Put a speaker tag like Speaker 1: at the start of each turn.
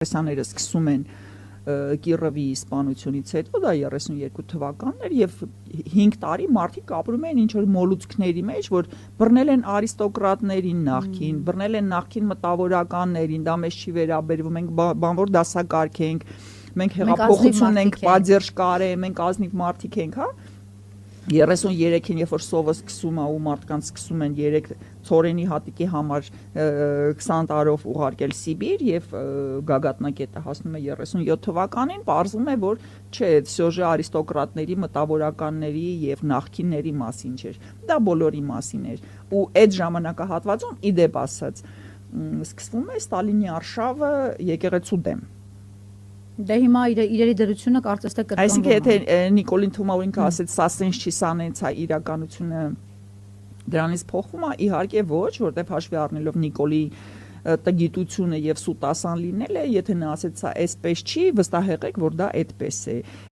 Speaker 1: Ռեսաները սկսում են Կիրովի սպանությունից հետո դա 32 թվականներ եւ 5 տարի մարդիկ ապրում են ինչ որ մոլուցքների մեջ, որ բռնել են արիստոկրատներին նախքին, բռնել են նախքին մտավորականներին, դա մեզ չի վերաբերվում, մենք բանվոր դասակարգ ենք, մենք հեղափոխություն ենք, բաժերժ կարե, մենք ազնիվ մարդիկ ենք, հա 33-ին երբ որ սովը սկսում է ու մարդկանց սկսում են 3 ծորենի հատիկի համար 20 տարով ուղարկել Սիբիր եւ գագաթնակետը հասնում է 37 թվականին, պարզվում է, որ չէ, սյոժե արիստոկրատների, մտավորականների եւ նախկինների մասին չէր, դա բոլորի մասին էր ու այդ ժամանակահատվածում իդեպ ասած սկսվում է Ստալինի արշավը եկեղեցու դեմ
Speaker 2: Դե հիմա իրերի դրությունը կարծես թե կրկնվում է։
Speaker 1: Այսինքն եթե Նիկոլին Թումովինքը ասեց սա սենց չի սանենց է իրականությունը դրանից փոխվում է իհարկե ոչ, որտեվ հաշվի առնելով Նիկոլի տգիտությունը եւ սուտասան լինելը, եթե նա ասեց սա այսպես չի, վստահ եղեք, որ դա այդպես է։